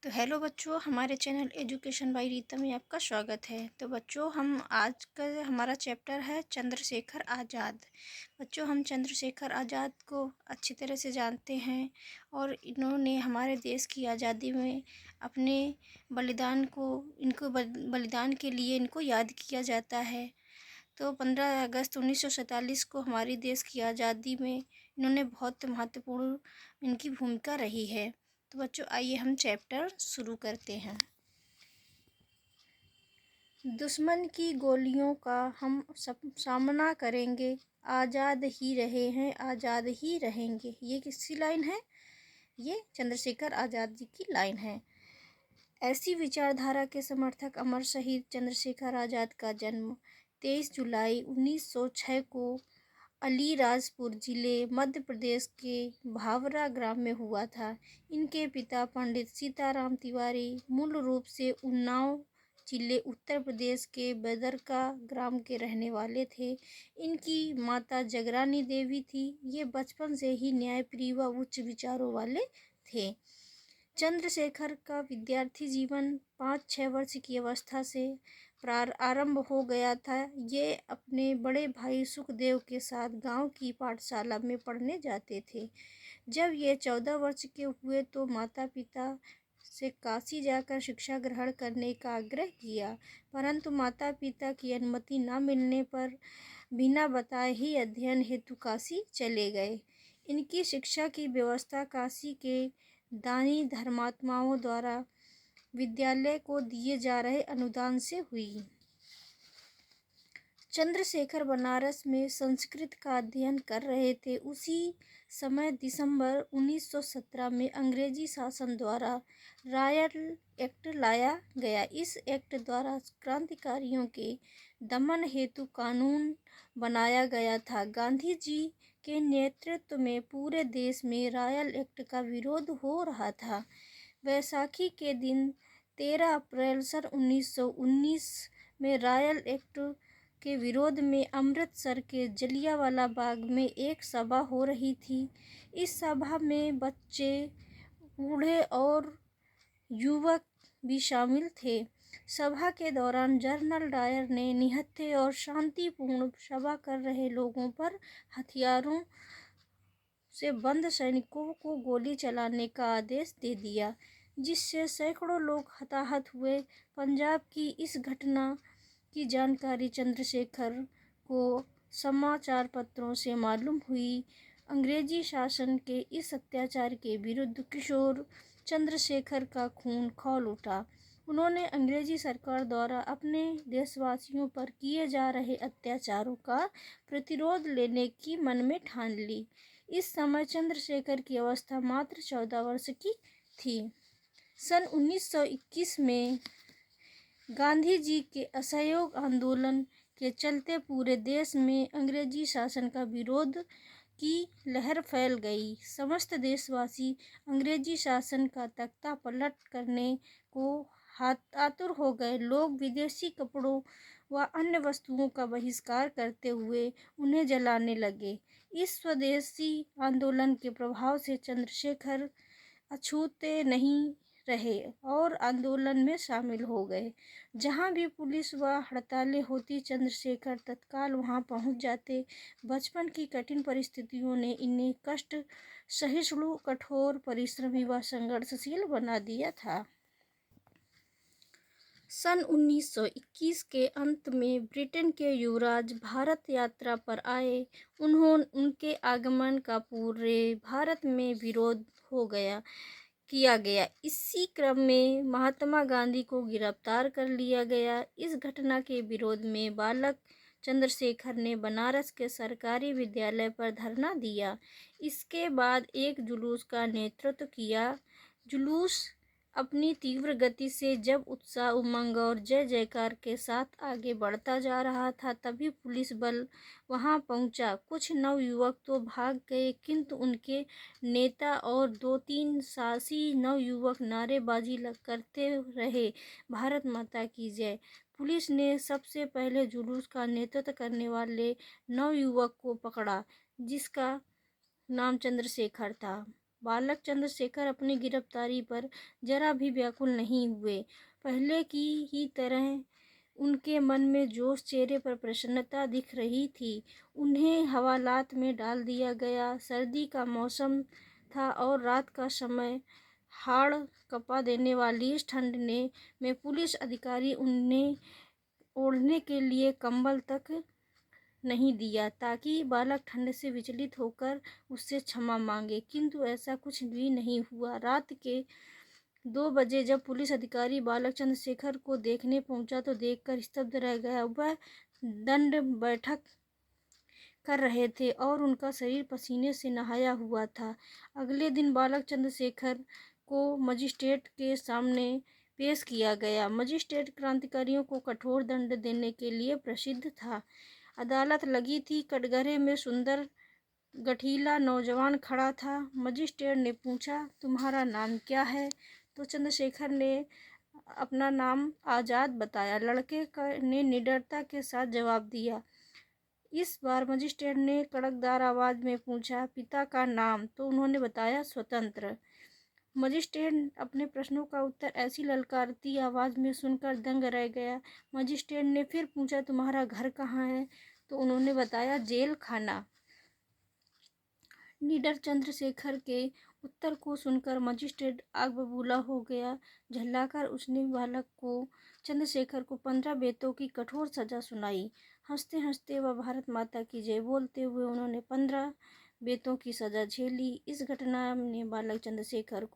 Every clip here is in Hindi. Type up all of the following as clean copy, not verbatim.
तो हेलो बच्चों, हमारे चैनल एजुकेशन बाय रीता में आपका स्वागत है। तो बच्चों, हम आज का हमारा चैप्टर है चंद्रशेखर आज़ाद। बच्चों, हम चंद्रशेखर आज़ाद को अच्छी तरह से जानते हैं और इन्होंने हमारे देश की आज़ादी में अपने बलिदान के लिए इनको याद किया जाता है। तो 15 अगस्त 1947 को हमारी देश की आज़ादी में इन्होंने बहुत महत्वपूर्ण इनकी भूमिका रही है। तो बच्चों, आइए हम चैप्टर शुरू करते हैं। दुश्मन की गोलियों का हम सब सामना करेंगे, आज़ाद ही रहे हैं, आज़ाद ही रहेंगे। ये किसकी लाइन है? ये चंद्रशेखर आज़ाद जी की लाइन है। ऐसी विचारधारा के समर्थक अमर शहीद चंद्रशेखर आज़ाद का जन्म 23 जुलाई 1906 को अलीराजपुर जिले मध्य प्रदेश के भावरा ग्राम में हुआ था। इनके पिता पंडित सीताराम तिवारी मूल रूप से उन्नाव जिले उत्तर प्रदेश के बदरका ग्राम के रहने वाले थे। इनकी माता जगरानी देवी थी। ये बचपन से ही न्यायप्रिय व उच्च विचारों वाले थे। चंद्रशेखर का विद्यार्थी जीवन 5-6 वर्ष की अवस्था से आरंभ हो गया था। ये अपने बड़े भाई सुखदेव के साथ गांव की पाठशाला में पढ़ने जाते थे। जब ये 14 वर्ष के हुए तो माता पिता से काशी जाकर शिक्षा ग्रहण करने का आग्रह किया, परंतु माता पिता की अनुमति न मिलने पर बिना बताए ही अध्ययन हेतु काशी चले गए। इनकी शिक्षा की व्यवस्था काशी के दानी धर्मात्माओं द्वारा विद्यालय को दिए जा रहे अनुदान से हुई। चंद्रशेखर बनारस में संस्कृत का अध्ययन कर रहे थे। उसी समय दिसंबर 1917 में अंग्रेजी शासन द्वारा रॉयल एक्ट लाया गया। इस एक्ट द्वारा क्रांतिकारियों के दमन हेतु कानून बनाया गया था। गांधी जी के नेतृत्व में पूरे देश में रॉयल एक्ट का विरोध हो रहा था। वैसाखी के दिन 13 अप्रैल सन 1919 में रॉयल एक्ट के विरोध में अमृतसर के जलियांवाला बाग में एक सभा हो रही थी। इस सभा में बच्चे, बूढ़े और युवक भी शामिल थे। सभा के दौरान जनरल डायर ने निहत्थे और शांतिपूर्ण सभा कर रहे लोगों पर हथियारों से बंद सैनिकों को गोली चलाने का आदेश दे दिया, जिससे सैकड़ों लोग हताहत हुए। पंजाब की इस घटना की जानकारी चंद्रशेखर को समाचार पत्रों से मालूम हुई। अंग्रेजी शासन के इस अत्याचार के विरुद्ध किशोर चंद्रशेखर का खून खौल उठा। उन्होंने अंग्रेजी सरकार द्वारा अपने देशवासियों पर किए जा रहे अत्याचारों का प्रतिरोध लेने की मन में ठान ली। इस समय चंद्रशेखर की अवस्था मात्र 14 वर्ष की थी। सन 1921 में गांधी जी के असहयोग आंदोलन के चलते पूरे देश में अंग्रेजी शासन का विरोध की लहर फैल गई। समस्त देशवासी अंग्रेजी शासन का तख्ता पलट करने को आतुर हो गए। लोग विदेशी कपड़ों व अन्य वस्तुओं का बहिष्कार करते हुए उन्हें जलाने लगे। इस स्वदेशी आंदोलन के प्रभाव से चंद्रशेखर अछूते नहीं रहे और आंदोलन में शामिल हो गए। जहां भी पुलिस व हड़तालें होती, चंद्रशेखर तत्काल वहां पहुंच जाते। बचपन की कठिन परिस्थितियों ने इन्हें कष्ट सहिष्णु, कठोर परिश्रमी व संघर्षशील बना दिया था। सन 1921 के अंत में ब्रिटेन के युवराज भारत यात्रा पर आए। उनके आगमन का पूरे भारत में विरोध किया गया। इसी क्रम में महात्मा गांधी को गिरफ्तार कर लिया गया। इस घटना के विरोध में बालक चंद्रशेखर ने बनारस के सरकारी विद्यालय पर धरना दिया। इसके बाद एक जुलूस का नेतृत्व किया। जुलूस अपनी तीव्र गति से जब उत्साह, उमंग और जय जयकार के साथ आगे बढ़ता जा रहा था, तभी पुलिस बल वहां पहुंचा। कुछ नवयुवक तो भाग गए, किंतु उनके नेता और 2-3 साहसी नवयुवक नारेबाजी करते रहे, भारत माता की जय। पुलिस ने सबसे पहले जुलूस का नेतृत्व करने वाले नवयुवक को पकड़ा, जिसका नाम चंद्रशेखर था। बालक चंद्रशेखर अपनी गिरफ्तारी पर जरा भी व्याकुल नहीं हुए। पहले की ही तरह उनके मन में जोश, चेहरे पर प्रसन्नता दिख रही थी। उन्हें हवालात में डाल दिया गया। सर्दी का मौसम था और रात का समय। हाड़ कपा देने वाली इस ठंड में पुलिस अधिकारी उन्हें ओढ़ने के लिए कंबल तक नहीं दिया ताकि बालक ठंड से विचलित होकर उससे क्षमा मांगे, किंतु ऐसा कुछ भी नहीं हुआ। रात के 2 बजे जब पुलिस अधिकारी बालक चंद्रशेखर को देखने पहुंचा तो देखकर स्तब्ध रह गया। वह दंड बैठक कर रहे थे और उनका शरीर पसीने से नहाया हुआ था। अगले दिन बालक चंद्रशेखर को मजिस्ट्रेट के सामने पेश किया गया। मजिस्ट्रेट क्रांतिकारियों को कठोर दंड देने के लिए प्रसिद्ध था। अदालत लगी थी। कटघरे में सुंदर गठीला नौजवान खड़ा था। मजिस्ट्रेट ने पूछा, तुम्हारा नाम क्या है? तो चंद्रशेखर ने अपना नाम आज़ाद बताया। लड़के ने निडरता के साथ जवाब दिया। इस बार मजिस्ट्रेट ने कड़कदार आवाज में पूछा, पिता का नाम? तो उन्होंने बताया, स्वतंत्र। मजिस्ट्रेट अपने प्रश्नों का उत्तर ऐसी ललकारती आवाज में सुनकर दंग रह गया। मजिस्ट्रेट ने फिर पूछा, तुम्हारा घर कहाँ है? तो उन्होंने बताया, जेल खाना। निडर चंद्रशेखर के उत्तर को सुनकर मजिस्ट्रेट आग बबूला हो गया। झल्लाकर उसने बालक को चंद्रशेखर को 15 बेतों की कठोर सजा सुनाई। हंसते हंसते व भारत माता की जय बोलते हुए उन्होंने 15 बेतों की सजा झेली। इस घटना ने बालक चंद्रशेखर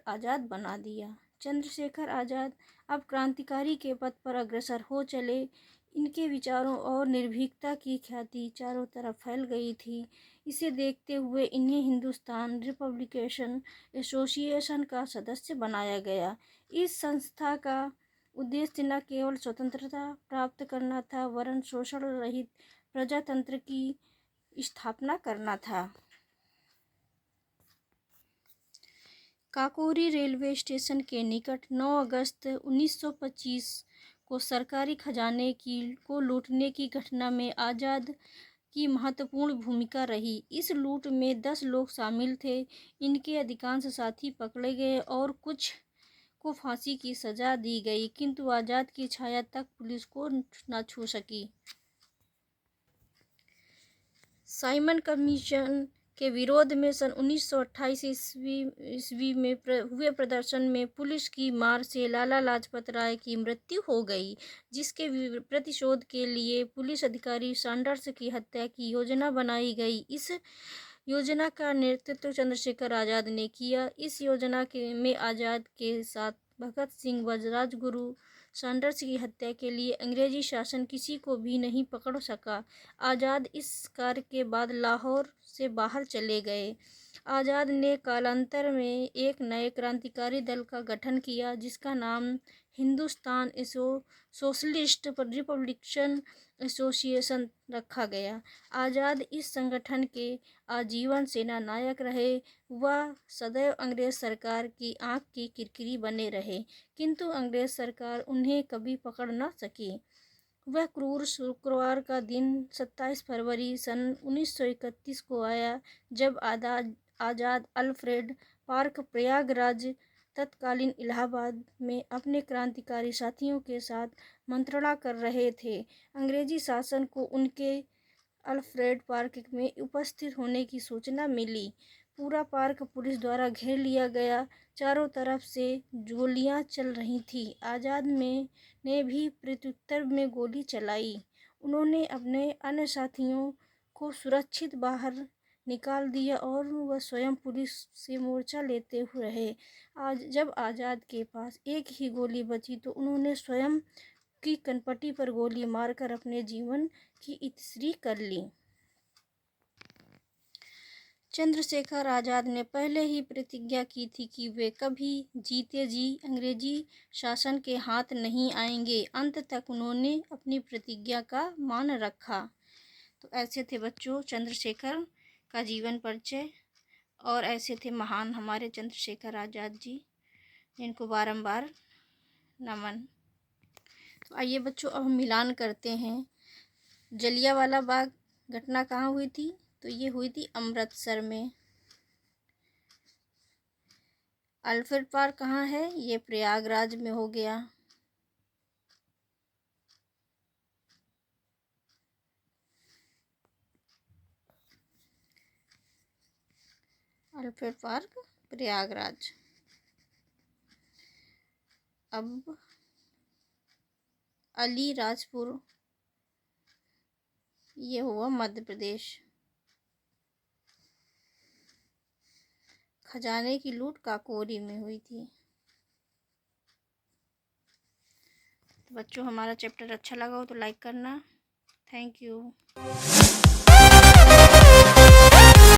आज़ाद बना दिया। चंद्रशेखर आज़ाद अब क्रांतिकारी के पथ पर अग्रसर हो चले। इनके विचारों और निर्भीकता की ख्याति चारों तरफ फैल गई थी। इसे देखते हुए इन्हें हिंदुस्तान रिपब्लिकेशन एसोसिएशन का सदस्य बनाया गया। इस संस्था का उद्देश्य न केवल स्वतंत्रता प्राप्त करना था, वरन शोषण रहित प्रजातंत्र की स्थापना करना था। काकोरी रेलवे स्टेशन के निकट 9 अगस्त 1925 को सरकारी खजाने को लूटने की घटना में आज़ाद की महत्वपूर्ण भूमिका रही। इस लूट में 10 लोग शामिल थे। इनके अधिकांश साथी पकड़े गए और कुछ को फांसी की सजा दी गई, किंतु आज़ाद की छाया तक पुलिस को न छू सकी। साइमन कमीशन के विरोध में सन 1928 ईस्वी में हुए प्रदर्शन में पुलिस की मार से लाला लाजपत राय की मृत्यु हो गई, जिसके प्रतिशोध के लिए पुलिस अधिकारी सैंडर्स की हत्या की योजना बनाई गई। इस योजना का नेतृत्व चंद्रशेखर आज़ाद ने किया। इस योजना में आज़ाद के साथ भगत सिंह व राजगुरु सैंडर्स की हत्या के लिए अंग्रेजी शासन किसी को भी नहीं पकड़ सका। आज़ाद इस कार्य के बाद लाहौर से बाहर चले गए। आज़ाद ने कालांतर में एक नए क्रांतिकारी दल का गठन किया, जिसका नाम हिंदुस्तान सोशलिस्ट रिपब्लिकन एसोसिएशन रखा गया। आज़ाद इस संगठन के आजीवन सेना नायक रहे। वह सदैव अंग्रेज सरकार की आंख की किरकिरी बने रहे, किंतु अंग्रेज सरकार उन्हें कभी पकड़ न सकी। वह क्रूर शुक्रवार का दिन 27 फरवरी सन 1931 को आया, जब आज़ाद अल्फ्रेड पार्क, प्रयागराज, तत्कालीन इलाहाबाद में अपने क्रांतिकारी साथियों के साथ मंत्रणा कर रहे थे। अंग्रेजी शासन को उनके अल्फ्रेड पार्क में उपस्थित होने की सूचना मिली। पूरा पार्क पुलिस द्वारा घेर लिया गया। चारों तरफ से गोलियां चल रही थीं। आज़ाद ने भी प्रत्युत्तर में गोली चलाई। उन्होंने अपने अन्य साथियों को सुरक्षित बाहर निकाल दिया और वह स्वयं पुलिस से मोर्चा लेते हुए रहे। आज जब आज़ाद के पास एक ही गोली बची तो उन्होंने स्वयं की कनपटी पर गोली मारकर अपने जीवन की इतिश्री कर ली। चंद्रशेखर आज़ाद ने पहले ही प्रतिज्ञा की थी कि वे कभी जीते जी अंग्रेजी शासन के हाथ नहीं आएंगे। अंत तक उन्होंने अपनी प्रतिज्ञा का मान रखा। तो ऐसे थे बच्चों चंद्रशेखर का जीवन परिचय, और ऐसे थे महान हमारे चंद्रशेखर आज़ाद जी, जिनको बारंबार नमन। तो आइए बच्चों, अब हम मिलान करते हैं। जलियांवाला बाग घटना कहाँ हुई थी? तो ये हुई थी अमृतसर में। अल्फ्रेड पार्क कहाँ है? ये प्रयागराज में हो गया। Alfred park Prayagraj. अब अलीराजपुर, ये हुआ मध्य प्रदेश। खजाने की लूट काकोरी में हुई थी। तो बच्चों, हमारा चैप्टर अच्छा लगा हो तो लाइक करना। Thank you.